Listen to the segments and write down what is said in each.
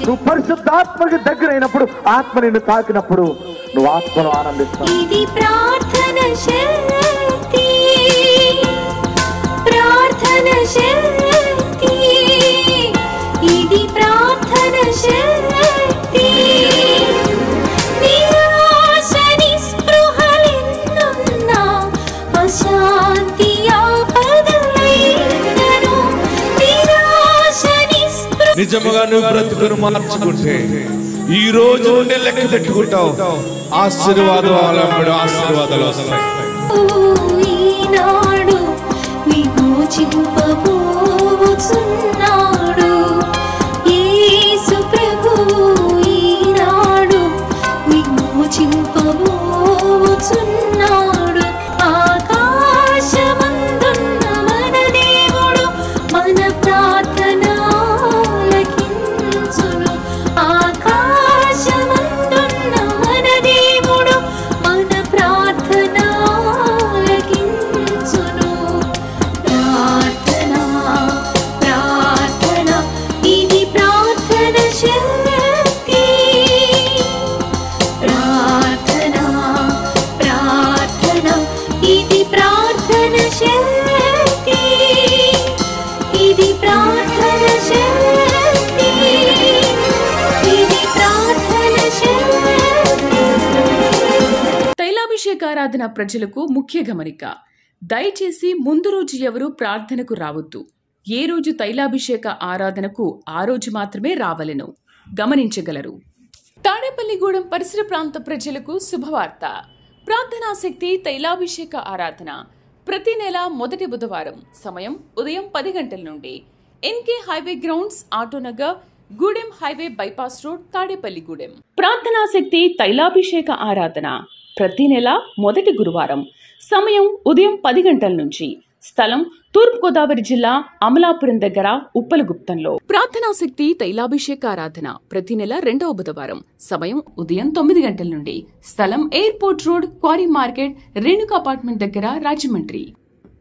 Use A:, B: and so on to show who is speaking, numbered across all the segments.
A: నువ్వు పరిశుద్ధాత్మకి దగ్గరైనప్పుడు, ఆత్మ నిన్ను తాకినప్పుడు నువ్వు ఆత్మను ఆనందిస్తావు.
B: ఇది ప్రార్థన శక్తి, ప్రార్థన శక్తి, ఇది ప్రార్థన శక్తి. నిరాశ నిస్పృహలెన్నున్నా, అశాంతి ఆపదలైనను, నిరాశ నిస్పృహ.
C: నిజముగా నువ్వు బ్రతుకును మార్చుకుంటే ఈ రోజు నుండి లెక్క పెట్టుకుంటావు. ఆశీర్వాదం ఆశీర్వాదాలు వస్తాయి.
B: ఈనాడు విమోచింపబోచున్నాడు యేసు ప్రభువు, ఈనాడు విమోచింపబోచున్నాడు. ఆకాశమందున్న మన దేవుడు మన ప్రార్థన ఆలకించును. ఆకాశమందున్న మన దేవుడు మన ప్రార్థన ఆలకించును. ప్రార్థన, ప్రార్థన, ఇది ప్రార్థన శక్తి. ప్రార్థన, ప్రార్థన, ఇది ప్రార్థన శక్తి. ఇది ప్రార్థన శక్తి, ఇది ప్రార్థన శక్తి.
D: తైలాభిషేకారాధన ప్రజలకు ముఖ్య గమనిక. దయచేసి ముందు రోజు ఎవరు ప్రార్థనకు రావద్దు. ఏ రోజు తైలాభిషేక ఆరాధనకు ఆ రోజు మాత్రమే రావలెను గమనించగలరు. తాడేపల్లిగూడెం పరిసర ప్రాంత ప్రజలకు శుభవార్త. ప్రార్థనాశక్తి తైలాభిషేక ఆరాధన ప్రతి నెల మొదటి బుధవారం, సమయం ఉదయం 10 గంటల నుండి. NK highway grounds, Autonagar, Gudem highway bypass road, Tadepalligudem. ప్రార్థనాశక్తి తైలాభిషేక ఆరాధన ప్రతి నెల మొదటి గురువారం, సమయం ఉదయం 10 గంటల నుంచి. స్థలం తూర్పుగోదావరి జిల్లా అమలాపురం దగ్గర ఉప్పలగుప్తంలో. ప్రార్థనాశక్తి తైలాభిషేక ఆరాధన ప్రతి నెల 2వ బుధవారం, సమయం ఉదయం 9 గంటల నుండి. స్థలం airport road, quarry market, Renuka apartment దగ్గర, రాజమండ్రి.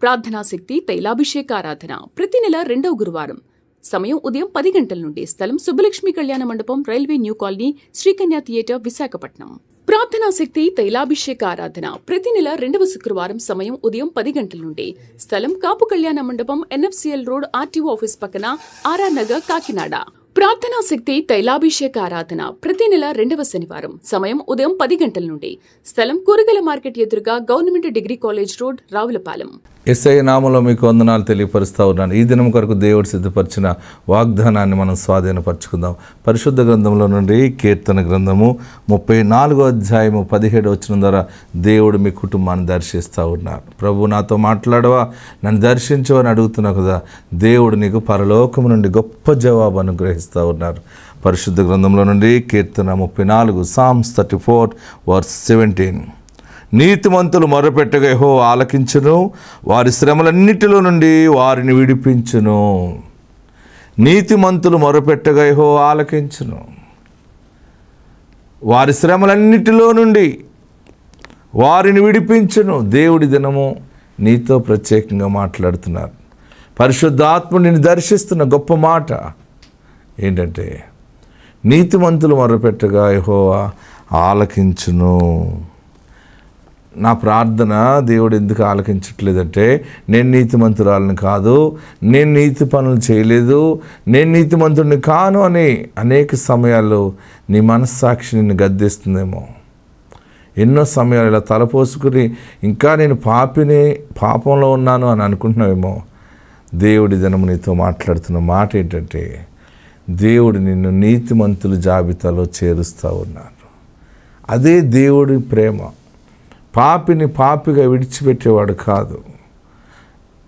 D: ప్రార్థనాశక్తి తైలాభిషేక ఆరాధన ప్రతి నెల 2వ గురువారం, సమయం ఉదయం 10 గంటల నుండి. స్థలం Subbalakshmi Kalyana Mandapam, railway new colony, Srikanya theatre, Visakhapatnam. ప్రార్థనాశక్తి తైలాభిషేక ఆరాధన ప్రతి నెల 2వ శుక్రవారం, సమయం ఉదయం 10 గంటల నుండి. స్థలం కాపు కళ్యాణ మండపం, ఎన్ఎఫ్సిఎల్ రోడ్, ఆర్టీఓ ఆఫీస్ పక్కన, ఆర్ఆర్ నగర్, కాకినాడ. ప్రార్థనాశక్తి తైలాభిషేక ఆరాధన ప్రతి నెల 2వ శనివారం, సమయం ఉదయం 10 గంటల నుండి. స్థలం కూరగాయల మార్కెట్ ఎదురుగా, government degree college road, Ravulapalem.
E: Yesayya నామములో మీకు వందనాలు తెలియపరుస్తూ ఉన్నాను. ఈ దినం కొరకు దేవుడు సిద్ధపరిచిన వాగ్దానాన్ని మనం స్వాధీనపరచుకుందాం. పరిశుద్ధ గ్రంథంలో నుండి కీర్తన గ్రంథము 34వ అధ్యాయము 17వ వచనం ద్వారా దేవుడు మీ కుటుంబాన్ని దర్శిస్తూ ఉన్నారు. ప్రభు నాతో మాట్లాడవా, నన్ను దర్శించవని అడుగుతున్నావు కదా. దేవుడు నీకు పరలోకము నుండి గొప్ప జవాబు అనుగ్రహిస్తూ ఉన్నారు. పరిశుద్ధ గ్రంథంలో నుండి కీర్తన 34, Psalms 34:17. నీతిమంతులు మొర్రపెట్టగా యెహోవా ఆలకించును, వారి శ్రమలన్నిటిలో నుండి వారిని విడిపించును. నీతిమంతులు మొర్రపెట్టగా యెహోవా ఆలకించును, వారి శ్రమలన్నిటిలో నుండి వారిని విడిపించును. దేవుడి దినము నీతో ప్రత్యేకంగా మాట్లాడుతున్నారు. పరిశుద్ధాత్మ నిన్ను దర్శిస్తున్న గొప్ప మాట ఏంటంటే, నీతిమంతులు మొర్రపెట్టగా యెహోవా ఆలకించును. నా ప్రార్థన దేవుడు ఎందుకు ఆలకించట్లేదంటే, నేను నీతిమంతురాలను కాదు, నేను నీతి పనులు చేయలేదు, నేను నీతిమంతుడిని కాను అని అనేక సమయాల్లో నీ మనస్సాక్షి నిన్ను గద్దిస్తుందేమో. ఎన్నో సమయాలు ఇలా తలపోసుకుని ఇంకా నేను పాపంలో ఉన్నాను అని అనుకుంటున్నావేమో. దేవుడి దినము నీతో మాట్లాడుతున్న మాట ఏంటంటే, దేవుడు నిన్ను నీతిమంతుల జాబితాలో చేరుస్తూ ఉన్నారు. అదే దేవుడి ప్రేమ. పాపిని పాపిగా విడిచిపెట్టేవాడు కాదు.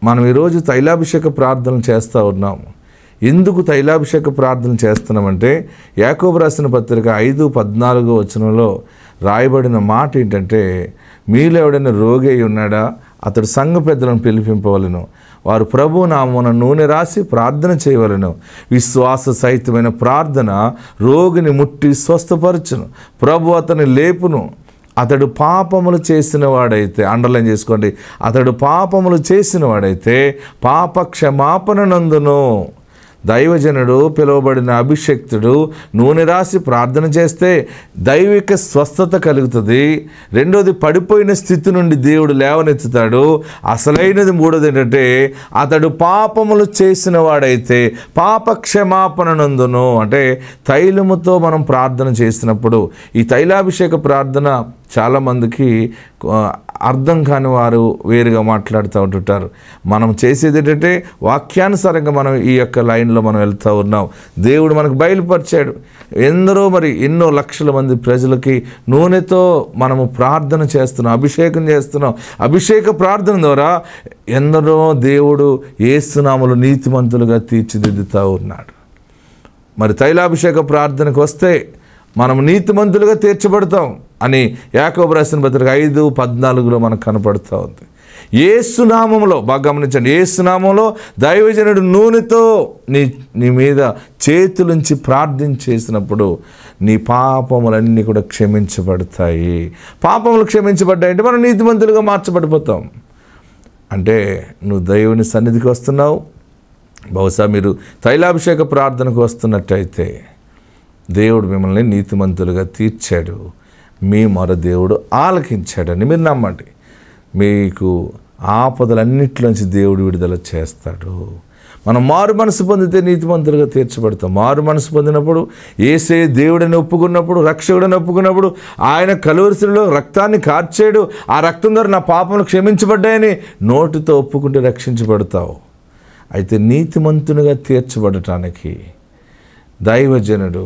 E: మనం ఈరోజు తైలాభిషేక ప్రార్థనలు చేస్తూ ఉన్నాము. ఎందుకు తైలాభిషేక ప్రార్థన చేస్తున్నామంటే, యాకోబు రాసిన పత్రిక 5:14 వచనంలో రాయబడిన మాట ఏంటంటే, మీలో ఎవడైనా రోగి అయి ఉన్నాడా, అతడు సంఘ పెద్దలను పిలిపింపవలను, వారు ప్రభు నామమున నూనె రాసి ప్రార్థన చేయవలను. విశ్వాస సహితమైన ప్రార్థన రోగిని ముట్టి స్వస్థపరచును, ప్రభు అతని లేపును. అతడు పాపములు చేసిన వాడైతే, అండర్లైన్ చేసుకోండి, అతడు పాపములు చేసిన వాడైతే పాప క్షమాపణ నందును. దైవజనుడు పిలువబడిన అభిషక్తుడు నూనె రాసి ప్రార్థన చేస్తే దైవిక స్వస్థత కలుగుతుంది. రెండోది, పడిపోయిన స్థితి నుండి దేవుడు లేవనెత్తుతాడు. అసలైనది మూడోది ఏంటంటే, అతడు పాపములు చేసిన వాడైతే పాప క్షమాపణ నందును. అంటే తైలముతో మనం ప్రార్థన చేసినప్పుడు, ఈ తైలాభిషేక ప్రార్థన చాలామందికి అర్థం కాని వారు వేరుగా మాట్లాడుతూ ఉంటుంటారు. మనం చేసేది ఏంటంటే, వాక్యానుసారంగా మనం ఈ యొక్క లైన్లో మనం వెళ్తూ ఉన్నాం. దేవుడు మనకు బయలుపరిచాడు. ఎన్నో లక్షల మంది ప్రజలకి నూనెతో మనము ప్రార్థన చేస్తున్నాం, అభిషేకం చేస్తున్నాం. అభిషేక ప్రార్థన ద్వారా ఎందరో దేవుడు యేసు నామములో నీతిమంతులుగా తీర్చిదిద్దుతూ ఉన్నాడు. మరి తైలాభిషేక ప్రార్థనకు వస్తే మనం నీతిమంతులుగా తీర్చబడతాం అని యాకోబు రాసిన పత్రిక 5:14 మనకు కనపడుతూ ఉంది. యేసు నామములో, బాగా గమనించండి, యేసు నామములో దైవజనుడు నూనెతో నీ మీద చేతులుంచి ప్రార్థన చేసినప్పుడు నీ పాపములన్నీ కూడా క్షమించబడతాయి. పాపములు క్షమించబడ్డాయంటే మనం నీతిమంతులుగా మార్చబడిపోతాం. అంటే నువ్వు దేవుని సన్నిధికి వస్తున్నావు. బహుశా మీరు తైలాభిషేక ప్రార్థనకు వస్తున్నట్టయితే దేవుడు మిమ్మల్ని నీతిమంతులుగా తీర్చాడు, మీ మొర దేవుడు ఆలకించాడని మీరు నమ్మండి. మీకు ఆపదలన్నింటిలోంచి దేవుడు విడుదల చేస్తాడు. మనం మారు మనసు పొందితే నీతిమంతులుగా తీర్చబడతాం. మారు మనసు పొందినప్పుడు, యేసే దేవుడని ఒప్పుకున్నప్పుడు, రక్షకుడని ఒప్పుకున్నప్పుడు, ఆయన కలువరిశిలలో రక్తాన్ని కార్చాడు, ఆ రక్తం ద్వారా నా పాపములు క్షమించబడ్డాయని నోటితో ఒప్పుకుంటే రక్షించబడతావు. అయితే నీతిమంతునిగా తీర్చబడటానికి దైవజనుడు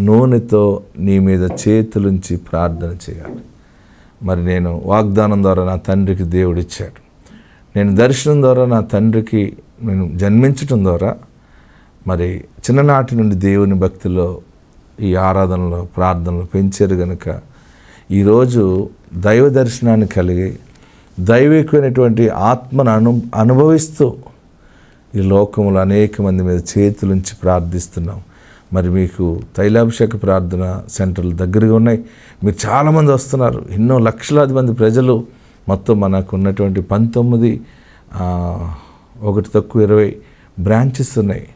E: నూనెతో నీ మీద చేతులుంచి ప్రార్థన చేయాలి. మరి నేను వాగ్దానం ద్వారా నా తండ్రికి దేవుడిచ్చాడు, నేను దర్శనం ద్వారా నా తండ్రికి నేను జన్మించటం ద్వారా మరి చిన్ననాటి నుండి దేవుని భక్తిలో ఈ ఆరాధనలో ప్రార్థనలో పెంచారు కనుక ఈరోజు దైవ దర్శనాన్ని కలిగి దైవికమైనటువంటి ఆత్మను అనుభవిస్తూ ఈ లోకంలో అనేక మంది మీద చేతులుంచి ప్రార్థిస్తున్నాం. మరి మీకు తైలాభిషేక ప్రార్థన సెంటర్లు దగ్గరగా ఉన్నాయి. మీరు చాలామంది వస్తున్నారు, ఎన్నో లక్షలాది మంది ప్రజలు. మొత్తం మనకు ఉన్నటువంటి 19 1 బ్రాంచెస్ ఉన్నాయి.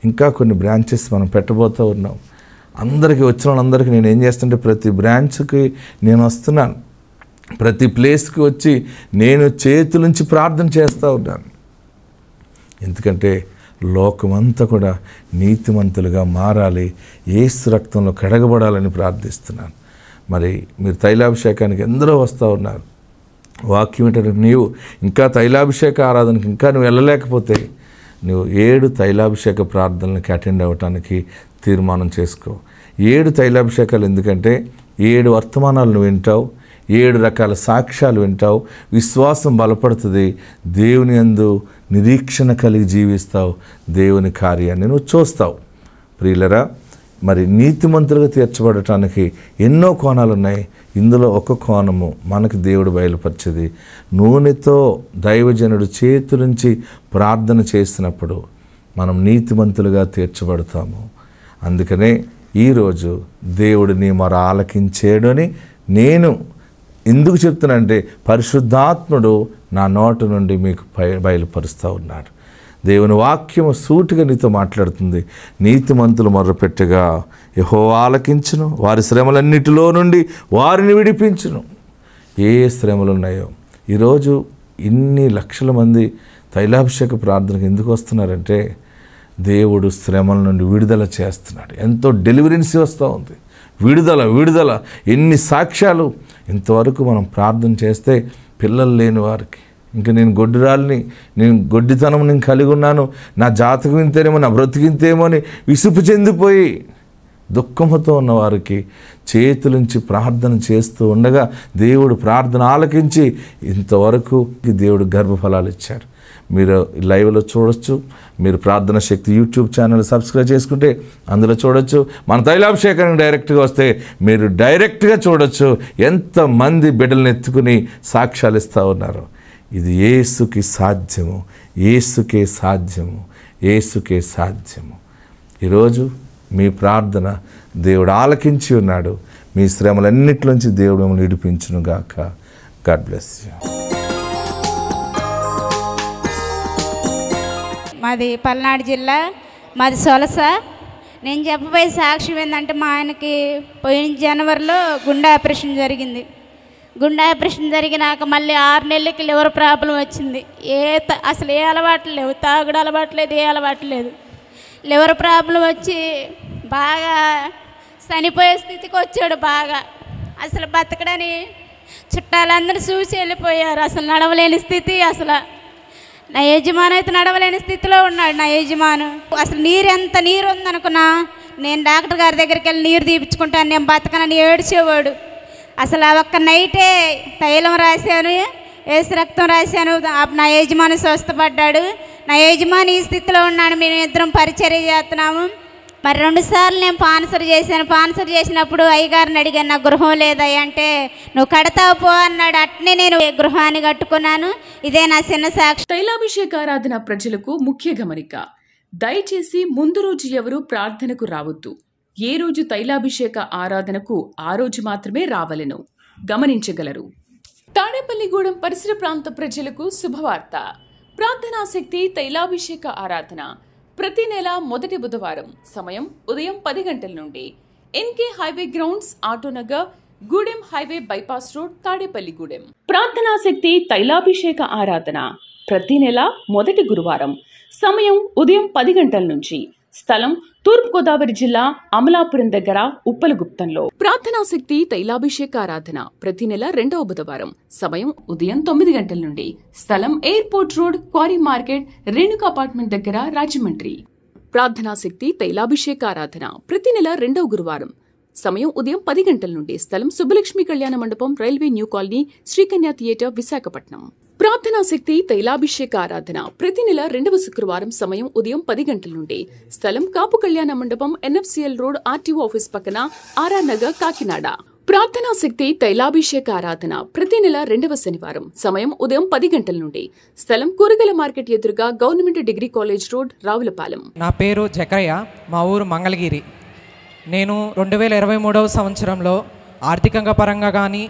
E: ఇంకా కొన్ని బ్రాంచెస్ మనం పెట్టబోతూ ఉన్నాం. అందరికీ వచ్చిన వాళ్ళందరికీ నేను ఏం చేస్తుంటే, ప్రతి బ్రాంచ్కి నేను వస్తున్నాను, ప్రతి ప్లేస్కి వచ్చి నేను చేతులుంచి ప్రార్థన చేస్తూ ఉన్నాను. ఎందుకంటే లోకమంతా కూడా నీతిమంతులుగా మారాలి, యేసు రక్తంలో కడగబడాలని ప్రార్థిస్తున్నాను. మరి మీరు తైలాభిషేకానికి ఎందరో వస్తూ ఉన్నారు. వాక్యం ఏంటంటే, నీవు ఇంకా తైలాభిషేక ఆరాధనకి ఇంకా నువ్వు వెళ్ళలేకపోతే నువ్వు 7 తైలాభిషేక ప్రార్థనలకి అటెండ్ అవ్వటానికి తీర్మానం చేసుకో. 7 తైలాభిషేకాలు ఎందుకంటే 7 వర్తమానాలు నువ్వు వింటావు, 7 రకాల సాక్ష్యాలు వింటావు, విశ్వాసం బలపడుతుంది, దేవుని యందు నిరీక్షణ కలిగి జీవిస్తావు, దేవుని కార్యాన్ని నువ్వు చూస్తావు. ప్రియులరా, మరి నీతిమంతులుగా తీర్చబడటానికి ఎన్నో కోణాలు ఉన్నాయి. ఇందులో ఒక కోణము మనకు దేవుడు బయలుపరిచేది, నూనెతో దైవజనుడు చేతులుంచి ప్రార్థన చేసినప్పుడు మనం నీతిమంతులుగా తీర్చబడతాము. అందుకనే ఈరోజు దేవుడు నీ మొర ఆలకించాడు అని నేను ఎందుకు చెప్తున్నానంటే, పరిశుద్ధాత్ముడు నా నోటి నుండి మీకు బయలుపరుస్తూ ఉన్నాడు. దేవుని వాక్యము సూటిగా నీతో మాట్లాడుతుంది. నీతిమంతులు మొర్రపెట్టగా యెహోవా ఆలకించును, వారి శ్రమలన్నిటిలో నుండి వారిని విడిపించును. ఏ శ్రమలు ఉన్నాయో ఈరోజు ఇన్ని లక్షల మంది తైలాభిషేక ప్రార్థనకు ఎందుకు వస్తున్నారంటే, దేవుడు శ్రమల నుండి విడుదల చేస్తున్నాడు. ఎంతో డెలివరెన్స్ వస్తూ ఉంది. విడుదల ఎన్ని సాక్ష్యాలు. ఇంతవరకు మనం ప్రార్థన చేస్తే పిల్లలు లేని వారికి, ఇంకా నేను గొడ్డిరాలిని, నేను గొడ్డితనం నేను కలిగి ఉన్నాను, నా జాతకం ఇంతేనేమో, నా బ్రతికింతేమో అని విసుపు చెందిపోయి దుఃఖంతో ఉన్నవారికి చేతులుంచి ప్రార్థన చేస్తూ ఉండగా దేవుడు ప్రార్థన ఆలకించి ఇంతవరకు దేవుడు గర్భఫలాలు ఇచ్చాడు. మీరు లైవ్లో చూడొచ్చు. మీరు ప్రార్థన శక్తి యూట్యూబ్ ఛానల్ సబ్స్క్రైబ్ చేసుకుంటే అందులో చూడొచ్చు. మన తైలాభిషేకానికి డైరెక్ట్గా వస్తే మీరు డైరెక్ట్గా చూడొచ్చు ఎంతమంది బిడ్డలను ఎత్తుకుని సాక్ష్యాలు ఇస్తూ ఉన్నారు. ఇది యేసుకి సాధ్యము, యేసుకే సాధ్యము, యేసుకే సాధ్యము. ఈరోజు మీ ప్రార్థన దేవుడు ఆలకించి ఉన్నాడు. మీ శ్రమలన్నిటిలోంచి దేవుడు మిమ్మల్ని విడిపించును గాక. God bless you.
F: మాది పల్నాడు జిల్లా మాది సొలస. నేను చెప్పబోయే సాక్ష్యం ఏంటంటే, మా ఆయనకి పోయిన జనవరిలో గుండె ఆపరేషన్ జరిగింది. గుండె ఆపరేషన్ జరిగినాక మళ్ళీ 6 నెలలకి లివర్ ప్రాబ్లం వచ్చింది. అసలు ఏ అలవాట్లు లేవు, తాగుడు అలవాటు లేదు, ఏ అలవాటు లేదు. లివర్ ప్రాబ్లం వచ్చి బాగా చనిపోయే స్థితికి వచ్చాడు. బాగా అసలు బతకడని చుట్టాలందరూ చూసి వెళ్ళిపోయారు. అసలు నడవలేని స్థితి. అసలు నా యజమాని అయితే నడవలేని స్థితిలో ఉన్నాడు. నా యజమాను అసలు ఎంత నీరు ఉందనుకున్నా, నేను డాక్టర్ గారి దగ్గరికి వెళ్ళి నీరు తీపించుకుంటాను, నేను బతకనని ఏడ్చేవాడు. అసలు ఆ ఒక్క నైటే తైలం రాశాను, ఏసు రక్తం రాశాను. నా యజమాని స్వస్థపడ్డాడు. నా యజమాని ఈ స్థితిలో ఉన్నాడు. మేము ఇద్దరం పరిచర్య చేస్తున్నాము. మరి 2 సార్లు నేను పాన్సర్ చేశాను. పాన్సర్ చేసినప్పుడు అయ్యగారిని అడిగాను, నా గృహం లేదయ్య అంటే, నువ్వు కడతావు పో అన్నాడు. అట్నే నేను గృహాన్ని కట్టుకున్నాను. ఇదే నా చిన్న సాక్షి.
D: తైలాభిషేకారాధన ప్రజలకు ముఖ్య గమనిక. దయచేసి ముందు రోజు ఎవరు ప్రార్థనకు రావద్దు. ఏ రోజు తైలాభిషేక ఆరాధనకు ఆ రోజు మాత్రమే రావలెను. గమనించగలరు. తాడేపల్లిగూడెం పరిసర ప్రాంత ప్రజలకు శుభవార్త. ప్రార్థనాశక్తి తైలాభిషేక ఆరాధన ప్రతి నెల మొదటి బుధవారం సమయం ఉదయం 10 గంటల నుండి NK highway grounds, Autonagar, Gudem highway bypass road, Tadepalligudem. ప్రార్థనాశక్తి తైలాభిషేక ఆరాధన ప్రతి నెల మొదటి గురువారం సమయం ఉదయం 10 గంటల నుంచి, స్థలం తూర్పుగోదావరి జిల్లా అమలాపురం దగ్గర ఉప్పలగుప్తంలో. ప్రార్థనాశక్తి తైలాభిషేక ఆరాధన ప్రతి నెల 2వ బుధవారం సమయం ఉదయం 9 గంటల నుండి, స్థలం airport road, quarry market, Renuka apartment దగ్గర, రాజమండ్రి. ప్రార్థనాశక్తి తైలాభిషేక ఆరాధన ప్రతి నెల 2వ గురువారం సమయం ఉదయం 10 గంటల నుండి, స్థలం Subbalakshmi Kalyana Mandapam, railway new colony, Srikanya theatre, Visakhapatnam. ప్రార్థనాశక్తి తైలాభిషేక ఆరాధన ప్రతి నెల 2వ శుక్రవారం సమయం ఉదయం 10 గంటల నుండి, స్థలం కాపు కళ్యాణ మండపం, ఎన్ఎఫ్సిఎల్ రోడ్, ఆర్టీఓ ఆఫీస్ పక్కన, ఆర్ఆర్ నగర్, కాకినాడ. ప్రార్థనాశక్తి తైలాభిషేక ఆరాధన ప్రతి నెల 2వ శనివారం సమయం ఉదయం 10 గంటల నుండి, స్థలం కూరగాయల మార్కెట్ ఎదురుగా government degree college road, Ravulapalem.
G: నా పేరు జకరయ్య, మా ఊరు మంగళగిరి. నేను 2023వ సంవత్సరంలో ఆర్థికంగా పరంగా కానీ,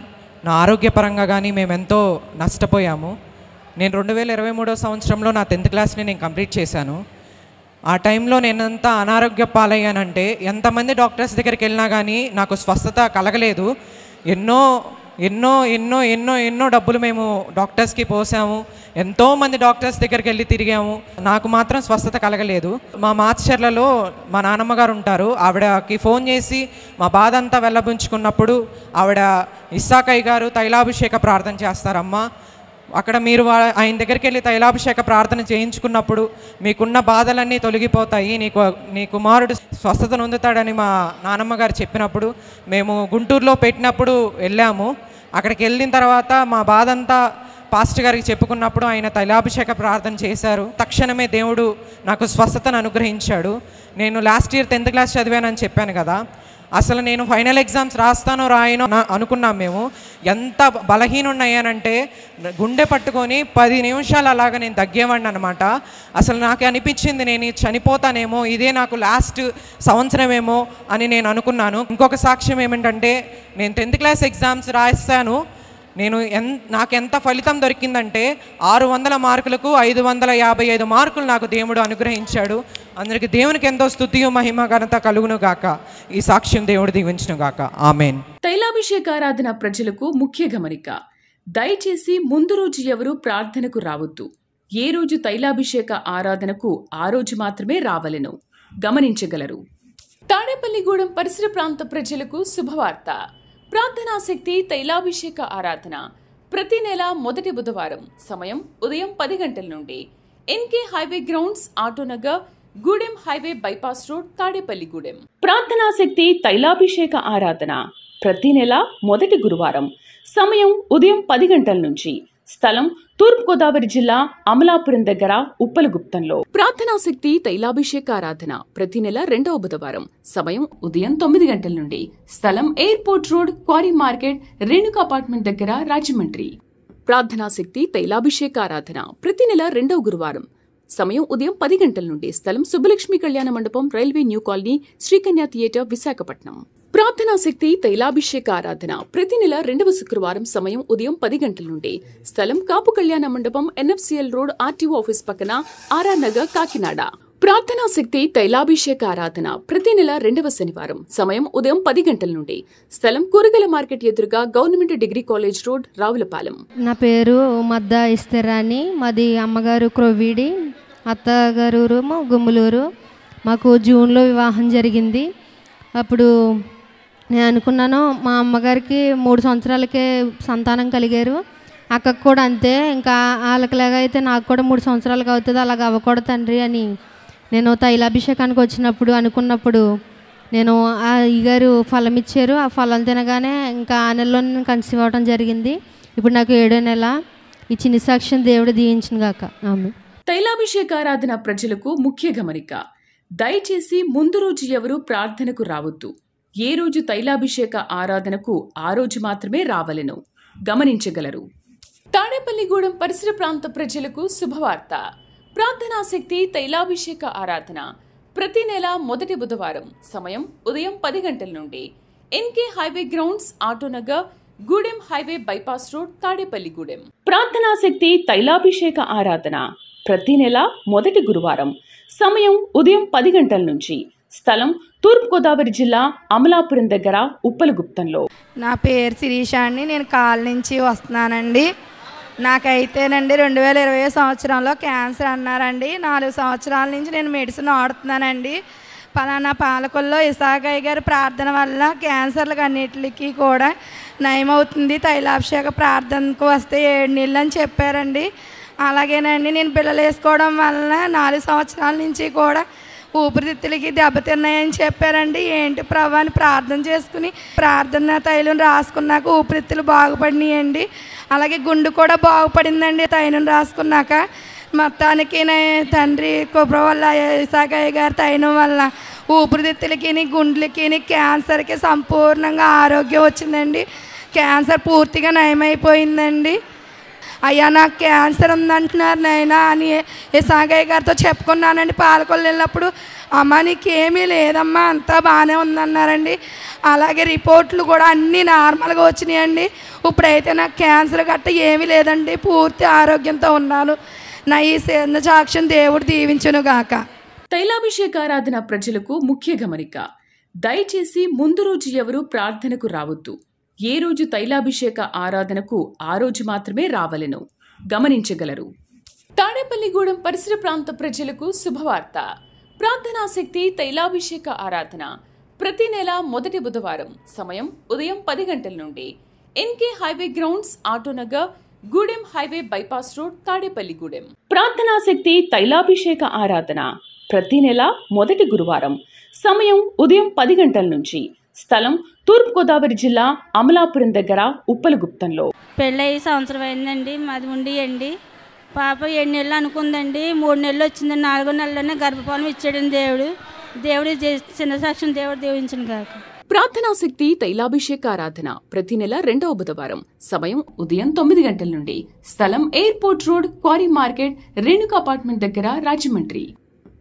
G: నా ఆరోగ్యపరంగా కానీ మేమెంతో నష్టపోయాము. నేను 2023వ సంవత్సరంలో నా 10th క్లాస్ని నేను కంప్లీట్ చేశాను. ఆ టైంలో నేనంత అనారోగ్య పాలయ్యానంటే, ఎంతమంది డాక్టర్స్ దగ్గరికి వెళ్ళినా కానీ నాకు స్వస్థత కలగలేదు. ఎన్నో ఎన్నో ఎన్నో ఎన్నో ఎన్నో డబ్బులు మేము డాక్టర్స్కి పోసాము. ఎంతోమంది డాక్టర్స్ దగ్గరికి వెళ్ళి తిరిగాము. నాకు మాత్రం స్వస్థత కలగలేదు. మా మాచర్లలో మా నాన్నమ్మ గారు ఉంటారు. ఆవిడకి ఫోన్ చేసి మా బాధ అంతా వెళ్ళబుంచుకున్నప్పుడు ఆవిడ, ఇస్సాకయ్య గారు తైలాభిషేక ప్రార్థన చేస్తారమ్మా, అక్కడ మీరు ఆయన దగ్గరికి వెళ్ళి తైలాభిషేక ప్రార్థన చేయించుకున్నప్పుడు మీకున్న బాధలన్నీ తొలగిపోతాయి, నీ కుమారుడు స్వస్థత నొందుతాడని మా నాన్నమ్మ గారు చెప్పినప్పుడు మేము గుంటూరులో పెట్టినప్పుడు వెళ్ళాము. అక్కడికి వెళ్ళిన తర్వాత మా బాధ అంతా పాస్టర్ గారికి చెప్పుకున్నప్పుడు ఆయన తైలాభిషేక ప్రార్థన చేశారు. తక్షణమే దేవుడు నాకు స్వస్థతను అనుగ్రహించాడు. నేను లాస్ట్ ఇయర్ 10th క్లాస్ చదివానని చెప్పాను కదా, అసలు నేను ఫైనల్ ఎగ్జామ్స్ రాస్తానో రాయనో అనుకున్నాం మేము. ఎంత బలహీనున్నాయానంటే గుండె పట్టుకొని 10 నిమిషాలు అలాగ నేను తగ్గేవాడిని అనమాట. అసలు నాకు అనిపించింది నేను చనిపోతానేమో, ఇదే నాకు లాస్ట్ సంవత్సరమేమో అని నేను అనుకున్నాను. ఇంకొక సాక్ష్యం ఏమిటంటే, నేను 10th క్లాస్ ఎగ్జామ్స్ రాస్తాను. నాకు ఎంత ఫలితం దొరికిందంటే 600 మార్కులకు 555 మార్కులు నాకు దేవుడు అనుగ్రహించాడు. అందరికి దేవునికి ఎంతో స్తుతియు మహిమ ఘనత కలుగును గాక. ఈ సాక్ష్యం దేవుడు దీవించును గాక. ఆమేన్.
D: తైలాభిషేకారాధన ప్రజలకు ముఖ్య గమనిక. దయచేసి ముందు రోజు ఎవరు ప్రార్థనకు రావద్దు. ఏ రోజు తైలాభిషేక ఆరాధనకు ఆ రోజు మాత్రమే రావలెను. గమనించగలరు. తాడేపల్లిగూడెం పరిసర ప్రాంత ప్రజలకు శుభవార్త. ప్రార్థనాశక్తి తైలాభిషేక ఆరాధన ప్రతి నెల మొదటి బుధవారం సమయం ఉదయం 10 గంటల నుండి, NK highway grounds, Autonagar, Gudem highway bypass road, Tadepalligudem. ప్రార్థనాశక్తి తైలాభిషేక ఆరాధన ప్రతి నెల మొదటి గురువారం సమయం ఉదయం 10 గంటల నుంచి, స్థలం తూర్పుగోదావరి జిల్లా అమలాపురం దగ్గర ఉప్పలగుప్తంలో. ప్రార్థనాశక్తి తైలాభిషేక ఆరాధన ప్రతి నెల 2వ బుధవారం సమయం ఉదయం 9 గంటల నుండి, స్థలం airport road, quarry market, Renuka apartment దగ్గర, రాజమండ్రి. ప్రార్థనాశక్తి తైలాభిషేక ఆరాధన ప్రతి నెల 2వ గురువారం సమయం ఉదయం 10 గంటల నుండి, స్థలం Subbalakshmi Kalyana Mandapam, railway new colony, Srikanya theatre, Visakhapatnam. ప్రార్థనాశక్తి తైలాభిషేక ఆరాధన ప్రతి నెల 2వ శుక్రవారం సమయం ఉదయం 10 గంటల నుండి, స్థలం కాపు కళ్యాణ మండపం, ఎన్ఎఫ్సిఎల్ రోడ్, ఆర్టీఓ ఆఫీస్ పక్కన, ఆర్ఆర్ నగర్, కాకినాడ. ప్రార్థనా శక్తి తైలాభిషేక ఆరాధన ప్రతి నెల 2వ శనివారం. సమయం ఉదయం 10 గంటల నుండి. స్థలం కూరగాయల మార్కెట్ ఎదురుగా government degree college road, Ravulapalem.
H: నా పేరు మద్ద ఇస్తరాని. మాది అమ్మగారు క్రొవ్వీడి, అత్తగారు గుమ్ములూరు. మాకు జూన్లో వివాహం జరిగింది. అప్పుడు నేను అనుకున్నాను, మా అమ్మగారికి 3 సంవత్సరాలకే సంతానం కలిగారు, అక్కకు కూడా అంతే, ఇంకా వాళ్ళకిలాగా అయితే నాకు కూడా 3 సంవత్సరాలకు అవుతుంది, అలాగ అవ్వకూడదు తండ్రి అని నేను తైలాభిషేకానికి వచ్చినప్పుడు అనుకున్నప్పుడు నేను ఆ అయ్యగారు ఫలం ఇచ్చారు. ఆ ఫలం తినగానే ఇంకా ఆ నెలలో నేను కన్సీవ్ అవ్వడం జరిగింది. ఇప్పుడు నాకు 7వ నెల. ఈ చిన్న సాక్ష్యం దేవుడు దీవించిన గాక. ఆమె.
D: తైలాభిషేక ఆరాధన ప్రజలకు ముఖ్య గమనిక. దయచేసి ముందు రోజు ఎవరు ప్రార్థనకు రావద్దు. ఏ రోజు తైలాభిషేక ఆరాధనకు ఆ రోజు మాత్రమే రావలెను. గమనించగలరు. తాడేపల్లిగూడెం పరిసర ప్రాంత ప్రజలకు శుభవార్త. ప్రార్థనా శక్తి తైలాభిషేక ఆరాధన ప్రతి నెల మొదటి బుధవారం. సమయం ఉదయం 10 గంటల నుండి. NK highway grounds, Autonagar, Gudem highway bypass road, Tadepalligudem. ప్రార్థనా శక్తి తైలాభిషేక ఆరాధన ప్రతి నెల మొదటి గురువారం. సమయం ఉదయం 10 గంటల నుంచి. స్థలం తూర్పుగోదావరి జిల్లా, అమలాపురం దగ్గర, ఉప్పలగుప్తంలో.
I: నా పేరు శిరీష అండి. నేను కాల్ నుంచి వస్తున్నానండి. నాకైతేనండి 2020 సంవత్సరంలో క్యాన్సర్ అన్నారండి. 4 సంవత్సరాల నుంచి నేను మెడిసిన్ వాడుతున్నానండి. పలానా పాలకొల్లో ఇసాకయ్య గారి ప్రార్థన వల్ల క్యాన్సర్లకు అన్నిటికీ కూడా నయమవుతుంది. తైలాభిషేక ప్రార్థనకు వస్తే 7 నెలలు అని చెప్పారండి. అలాగేనండి, నేను పిల్లలు వేసుకోవడం వల్ల 4 సంవత్సరాల నుంచి కూడా ఊపిరితిత్తులకి దెబ్బతిన్నాయని చెప్పారండి. ఏంటి ప్రభు అని ప్రార్థన చేసుకుని ప్రార్థన తైలం రాసుకున్నాక ఊపిరితిత్తులు బాగుపడినాయండి. అలాగే గుండు కూడా బాగుపడిందండి తైలం రాసుకున్నాక. మొత్తానికి తండ్రి కృప వల్ల, ఇసాకయ్య గారి తైలం వల్ల ఊపిరితిత్తులకి, గుండెలకి, క్యాన్సర్కి సంపూర్ణంగా ఆరోగ్యం వచ్చిందండి. క్యాన్సర్ పూర్తిగా నయమైపోయిందండి. అయ్యా నాకు క్యాన్సర్ ఉందంటున్నారు నైనా అని ఇసాకయ్య గారితో చెప్పుకున్నానండి. పాలకొల్లు వెళ్ళినప్పుడు అమ్మ నీకేమీ లేదమ్మా, అంతా బాగానే ఉందన్నారండి. అలాగే రిపోర్ట్లు కూడా అన్నీ నార్మల్గా వచ్చినాయండి. ఇప్పుడైతే నాకు క్యాన్సర్ గట్ట ఏమీ లేదండి, పూర్తి ఆరోగ్యంతో ఉన్నాను. నా ఈ సాక్ష్యం దేవుడు దీవించును గాక.
D: తైలాభిషేక ఆరాధన ప్రజలకు ముఖ్య గమనిక. దయచేసి ముందు రోజు ఎవరు ప్రార్థనకు రావద్దు. ఏ రోజు తైలాభిషేక ఆరాధనకు ఆ రోజు మాత్రమే రావలెను. గమనించగలరు. తాడేపల్లిగూడెం పరిసర ప్రాంత ప్రజలకు శుభవార్త. ప్రార్థనా శక్తి తైలాభిషేక ఆరాధన ప్రతి నెల మొదటి బుధవారం. సమయం ఉదయం 10 గంటల నుండి. NK highway grounds, Autonagar, Gudem highway bypass road, Tadepalligudem. ప్రార్థనా శక్తి తైలాభిషేక ఆరాధన ప్రతి నెల మొదటి గురువారం. సమయం ఉదయం 10 గంటల నుంచి. స్థలం తూర్పుగోదావరి జిల్లా, అమలాపురం దగ్గర, ఉప్పలగుప్తంలో.
J: పెళ్ళయి సంవత్సరం అయిందండి. మాది ఉండి పాప 7 నెలలు అనుకుందండి. 3 నెలలు వచ్చిందండి. 4వ నెలలోనే గర్భఫలం ఇచ్చాడండి దేవుడు చిన్న సాక్ష్యం దేవుడు దీవించును గాక.
D: ప్రార్థనా శక్తి తైలాభిషేక ఆరాధన ప్రతి నెల 2వ బుధవారం. సమయం ఉదయం 9 గంటల నుండి. స్థలం airport road, quarry market, Renuka apartment దగ్గర, రాజమండ్రి.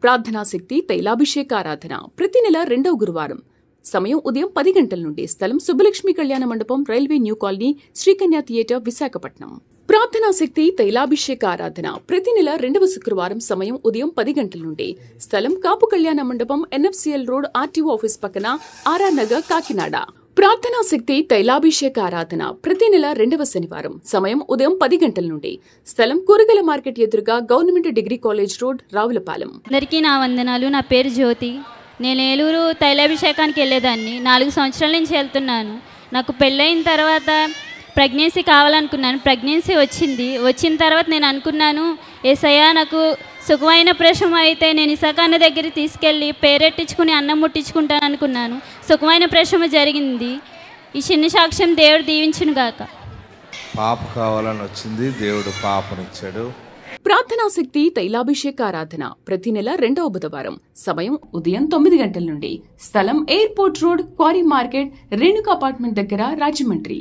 D: ప్రార్థనా శక్తి తైలాభిషేక ఆరాధన ప్రతి నెల 2వ గురువారం. సమయం ఉదయం 10 గంటల నుండి. స్థలం Subbalakshmi Kalyana Mandapam, railway new colony, Sri Kanya theatre, Visakhapatnam. ప్రార్థనా శక్తి తైలాభిషేక ఆరాధన ప్రతి నెల 2వ శుక్రవారం. సమయం ఉదయం 10 గంటల నుండి. స్థలం కాపు కళ్యాణ మండపం, ఎన్ఎఫ్సిఎల్ రోడ్, ఆర్టీఓ ఆఫీస్ పక్కన, ఆర్ఆర్ నగర్, కాకినాడ. ప్రార్థనా శక్తి తైలాభిషేక ఆరాధన ప్రతి నెల 2వ శనివారం. సమయం ఉదయం 10 గంటల నుండి. స్థలం కూరగాయల మార్కెట్ ఎదురుగా government degree college road, Ravulapalem.
J: అందరికీ నా వందనాలు. నా పేరు జ్యోతి. నేను ఏలూరు తైలాభిషేకానికి వెళ్ళేదాన్ని. 4 సంవత్సరాల నుంచి వెళ్తున్నాను. నాకు పెళ్ళైన తర్వాత ప్రెగ్నెన్సీ కావాలనుకున్నాను. ప్రెగ్నెన్సీ వచ్చిన తర్వాత నేను అనుకున్నాను, యేసయ్యా నాకు సుఖమైన ప్రసవం అయితే నేను ఇసాకన్న దగ్గరికి తీసుకెళ్ళి పేరెట్టించుకుని అన్నం ముట్టించుకుంటాను అనుకున్నాను. సుఖమైన ప్రసవం జరిగింది. ఈ చిన్న సాక్ష్యం దేవుడు దీవించును గాక.
E: పాప కావాలని వచ్చింది, దేవుడు పాపనిచ్చాడు.
D: ప్రార్థనా శక్తి తైలాభిషేక ఆరాధన ప్రతి నెల 2వ బుధవారం. సమయం ఉదయం 9 గంటల నుండి. స్థలం airport road, quarry market, Renuka apartment దగ్గర, రాజమండ్రి.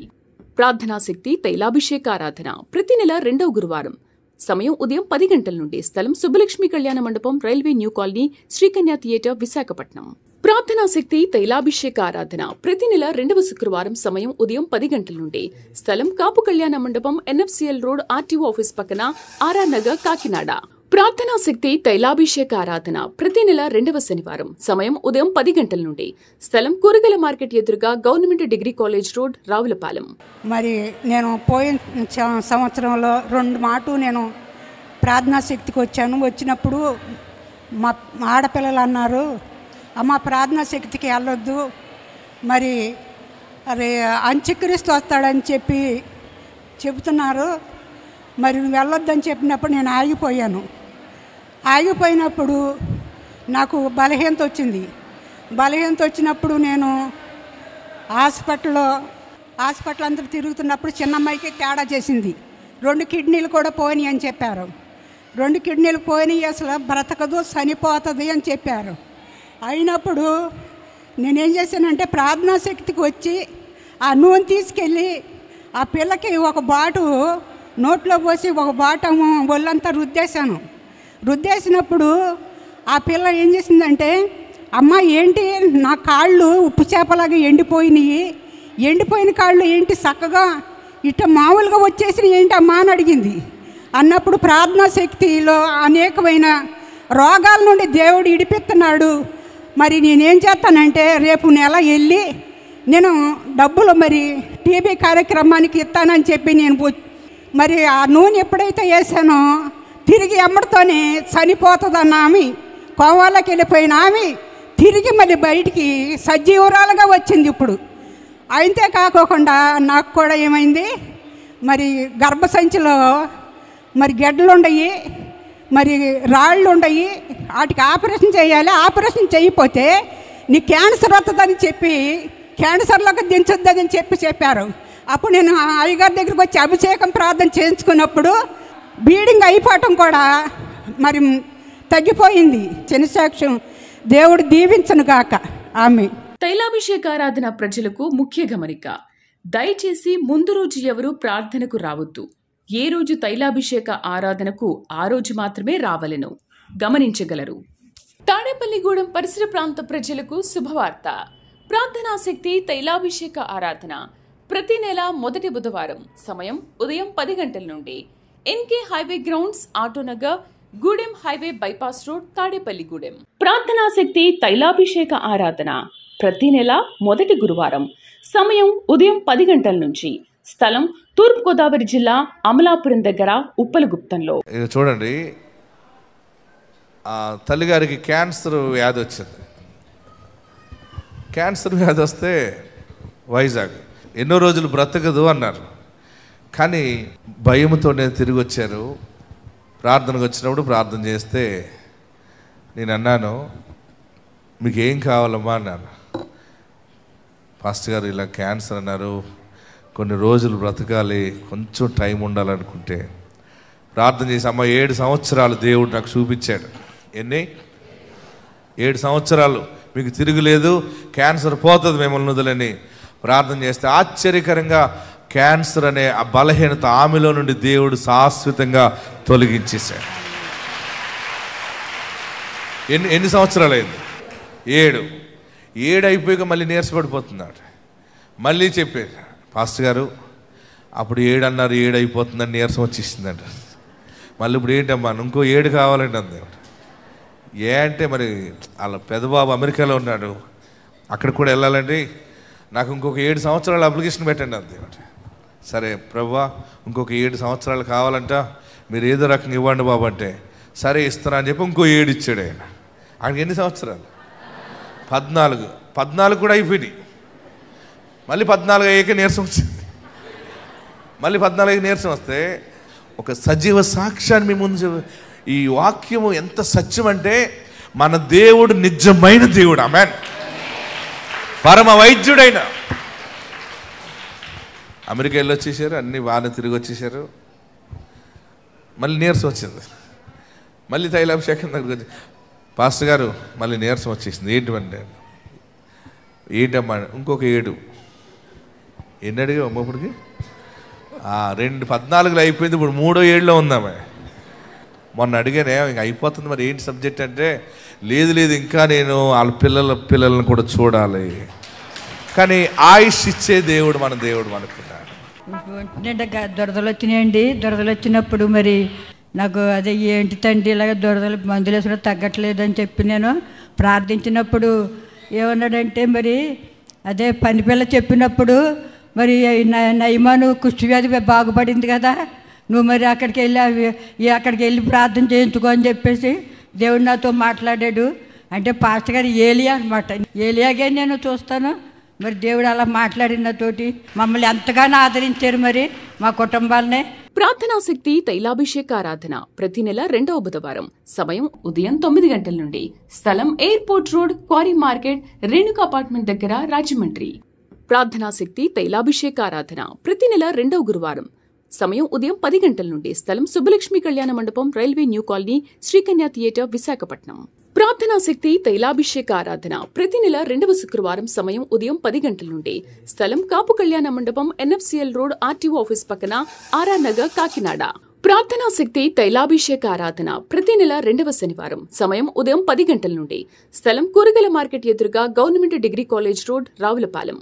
D: ప్రార్థనా శక్తి తైలాభిషేక ఆరాధన ప్రతి నెల 2వ గురువారం. సమయం ఉదయం 10 గంటల నుండి. స్థలం Subbalakshmi Kalyana Mandapam, railway new colony, Sri Kanya theatre, Visakhapatnam. ప్రార్థనా శక్తి తైలాభిషేక ఆరాధన ప్రతి నెల 2వ శుక్రవారం. సమయం ఉదయం 10 గంటల నుండి. స్థలం కాపు కళ్యాణ మండపం, ఎన్ఎఫ్సిఎల్ రోడ్, ఆర్టీఓ ఆఫీస్ పక్కన, ఆర్ఆర్ నగర్, కాకినాడ. ప్రార్థనా శక్తి తైలాభిషేక ఆరాధన ప్రతి నెల 2వ శనివారం. సమయం ఉదయం 10 గంటల నుండి. స్థలం కూరగాయల మార్కెట్ ఎదురుగా government degree college road, Ravulapalem.
K: మరి నేను పోయిన సంవత్సరంలో 2 మాటు నేను ప్రార్థనా శక్తికి వచ్చాను. వచ్చినప్పుడు మా ఆడపిల్లలు అన్నారు, అమ్మ ప్రార్థనా శక్తికి వెళ్ళొద్దు, మరి అరే అంత్యక్రీస్తు వస్తాడని చెబుతున్నారు, మరి నువ్వు వెళ్ళొద్దని చెప్పినప్పుడు నేను ఆగిపోయినప్పుడు నాకు బలహీనత వచ్చింది. బలహీనత వచ్చినప్పుడు నేను హాస్పిటల్ అంతా తిరుగుతున్నప్పుడు చిన్నమ్మాయికి తేడా చేసింది. 2 కిడ్నీలు కూడా పోయినాయి అని చెప్పారు. 2 కిడ్నీలు పోయినాయి, అసలు బ్రతకదు, చనిపోతుంది అని చెప్పారు. అయినప్పుడు నేనేం చేశానంటే ప్రార్థనా శక్తికి వచ్చి ఆ నూనె తీసుకెళ్ళి ఆ పిల్లకి ఒక బాటు నోట్లో పోసి ఒక బాటము ఒళ్ళంతా రుద్దేసినప్పుడు ఆ పిల్ల ఏం చేసిందంటే, అమ్మ ఏంటి నా కాళ్ళు ఉప్పు చేపలాగా ఎండిపోయిన కాళ్ళు ఏంటి చక్కగా ఇట్ట మామూలుగా వచ్చేసి ఏంటి అమ్మా అని అడిగింది. అన్నప్పుడు ప్రార్థనా శక్తిలో అనేకమైన రోగాల నుండి దేవుడు ఇడిపిస్తున్నాడు. మరి నేనేం చేస్తానంటే రేపు నెల వెళ్ళి నేను డబ్బులు మరి టీబీ కార్యక్రమానికి ఇస్తానని చెప్పి నేను మరి ఆ నూనె ఎప్పుడైతే వేసానో తిరిగి ఎమ్మడితోనే చనిపోతుందన్న ఆమె, కోవాలకి వెళ్ళిపోయిన ఆమె తిరిగి మళ్ళీ బయటికి సజీవురాలుగా వచ్చింది. ఇప్పుడు అయితే కాకోకుండా నాకు కూడా ఏమైంది, మరి గర్భసంచిలో మరి గెడ్డలు ఉండయి, మరి రాళ్ళు ఉండయి, వాటికి ఆపరేషన్ చేయాలి. ఆపరేషన్ చేయకపోతే నీ క్యాన్సర్ వస్తుందని చెప్పి క్యాన్సర్లోకి దించొద్దని చెప్పారు. అప్పుడు నేను అయ్యగారి దగ్గరికి వచ్చి అభిషేకం ప్రార్థన చేయించుకున్నప్పుడు బ్లీడింగ్ అయిపోవటం కూడా మరి తగ్గిపోయింది. చిన్న సాక్ష్యం, దేవుడు దీవించను గాక. ఆమె
D: తైలాభిషేకారాధన ప్రజలకు ముఖ్య గమనిక. దయచేసి ముందు రోజు ఎవరు ప్రార్థనకు రావద్దు. ఏ రోజు తైలాభిషేక ఆరాధనకు ఆ రోజు మాత్రమే రావలెను గమనించగలరు. తాడేపల్లిగూడెం పరిసర ప్రాంత ప్రజలకు శుభవార్త. ప్రార్థనాశక్తి తైలాభిషేక ఆరాధన ప్రతి నెల మొదటి బుధవారం. సమయం ఉదయం 10 గంటల నుండి. NK highway grounds, Autonagar, Gudem highway bypass road, Tadepalligudem. ప్రార్థనాశక్తి తైలాభిషేక ఆరాధన ప్రతి నెల మొదటి గురువారం. సమయం ఉదయం 10 గంటల నుంచి. స్థలం తూర్పుగోదావరి జిల్లా, అమలాపురం దగ్గర, ఉప్పలగుప్తంలో.
E: ఇది చూడండి, తల్లిగారికి క్యాన్సర్ వ్యాధి వచ్చింది. క్యాన్సర్ వ్యాధి వస్తే వైజాగ్ ఎన్నో రోజులు బ్రతకదు అన్నారు. కానీ భయంతోనే తిరిగి వచ్చారు. ప్రార్థనకు వచ్చినప్పుడు ప్రార్థన చేస్తే నేను అన్నాను, మీకు ఏం కావాలమ్మా అన్నాను. పాస్టర్ గారు ఇలా క్యాన్సర్ అన్నారు, కొన్ని రోజులు బ్రతకాలి, కొంచెం టైం ఉండాలనుకుంటే ప్రార్థన చేసి, అమ్మ 7 సంవత్సరాలు దేవుడు నాకు చూపించాడు. ఎన్ని 7 సంవత్సరాలు మీకు తిరుగులేదు, క్యాన్సర్ పోతుంది మిమ్మల్ని వదిలని ప్రార్థన చేస్తే ఆశ్చర్యకరంగా క్యాన్సర్ అనే ఆ బలహీనత ఆమెలో నుండి దేవుడు శాశ్వతంగా తొలగించేశాడు. ఎన్ని సంవత్సరాలు అయింది? 7 అయిపోయాక మళ్ళీ నీరసపడిపోతున్నాడు. మళ్ళీ చెప్పారు, పాస్టర్ గారు అప్పుడు 7 అన్నారు, 7 అయిపోతుందని నీరసం వచ్చేసిందంట. మళ్ళీ ఇప్పుడు ఏంటమ్మా ఇంకో 7 కావాలండి అంది. అంటే మరి వాళ్ళ పెద్దబాబు అమెరికాలో ఉన్నాడు, అక్కడ కూడా వెళ్ళాలండి, నాకు ఇంకొక 7 సంవత్సరాలు అప్లికేషన్ పెట్టండి అంది. సరే ప్రభువా, ఇంకొక 7 సంవత్సరాలు కావాలంట, మీరు ఏదో రకంగా ఇవ్వండి బాబు అంటే, సరే ఇస్తాను అని చెప్పి ఇంకో 7 ఇచ్చాడు ఆయన. ఆయనకి ఎన్ని సంవత్సరాలు? 14 కూడా అయిపోయినాయి. మళ్ళీ 14 అయ్యాక నీరసం వచ్చింది. మళ్ళీ 14 అయ్యాక నీరసం వస్తే ఒక సజీవ సాక్ష్యాన్ని మీ ముందు, ఈ వాక్యము ఎంత సత్యం అంటే మన దేవుడు నిజమైన దేవుడు. ఆమేన్. పరమ వైద్యుడైన అమెరికా వెళ్ళి వచ్చేసారు, అన్ని బాగానే తిరిగి వచ్చేసారు. మళ్ళీ నీరసం వచ్చింది. మళ్ళీ తైలాభిషేకం దగ్గరికి వచ్చి, పాస్టర్ గారు మళ్ళీ నీరసం వచ్చేసింది. ఏంటంటే ఏంటమ్మా ఇంకొక 7. ఎన్ని అడిగా అమ్మ ఇప్పటికి? 14 అయిపోయింది, ఇప్పుడు 3వ 7లో ఉందామే. మొన్న అడిగానే ఇంక అయిపోతుంది, మరి ఏంటి సబ్జెక్ట్ అంటే, లేదు ఇంకా నేను వాళ్ళ పిల్లలను కూడా చూడాలి. కానీ ఆయుష్ ఇచ్చే దేవుడు మన పిల్లాడు.
L: దురదలు వచ్చినాయండి. దురదలు వచ్చినప్పుడు మరి నాకు అదే ఏంటి తండ్రి ఇలాగ దురదలు మందులు వేసుకుని తగ్గట్లేదు అని చెప్పి నేను ప్రార్థించినప్పుడు ఏమన్నాడంటే మరి అదే పని పిల్ల చెప్పినప్పుడు మరి నయమాను కుష్ఠవ్యాధి బాగుపడింది కదా, నువ్వు మరి అక్కడికి వెళ్ళి ప్రార్థన చేయించుకో అని చెప్పేసి దేవుడు నాతో మాట్లాడాడు. అంటే పాస్టర్ గారు ఏలియా అనమాట. ఏలియాగే నేను చూస్తాను. మరి దేవుడు అలా మాట్లాడిన నాతోటి మమ్మల్ని ఎంతగానో ఆదరించారు మరి మా కుటుంబాలనే.
D: ప్రార్థనా శక్తి తైలాభిషేక ఆరాధన ప్రతి నెల 2వ బుధవారం. సమయం ఉదయం 9 గంటల నుండి. స్థలం airport road, quarry market, Renuka apartment దగ్గర, రాజమండ్రి. ప్రార్థనా శక్తి తైలాభిషేక ఆరాధన ప్రతి నెల 2వ గురువారం. సమయం ఉదయం 10 గంటల నుండి. స్థలం Subbalakshmi Kalyana Mandapam, railway new colony, Srikanya theatre, Visakhapatnam. ప్రార్థనా శక్తి తైలాభిషేక ఆరాధన ప్రతి నెల 2వ శుక్రవారం. సమయం ఉదయం 10 గంటల నుండి. స్థలం కాపు కళ్యాణ మండపం, NFCL రోడ్, RTO ఆఫీస్ పక్కన, RR నగర్, కాకినాడ. ప్రార్థనా శక్తి తైలాభిషేక ఆరాధన ప్రతి నెల 2వ శనివారం. సమయం ఉదయం 10 గంటల నుండి. స్థలం కూరగాయల మార్కెట్ ఎదురుగా, government degree college road, Ravulapalem.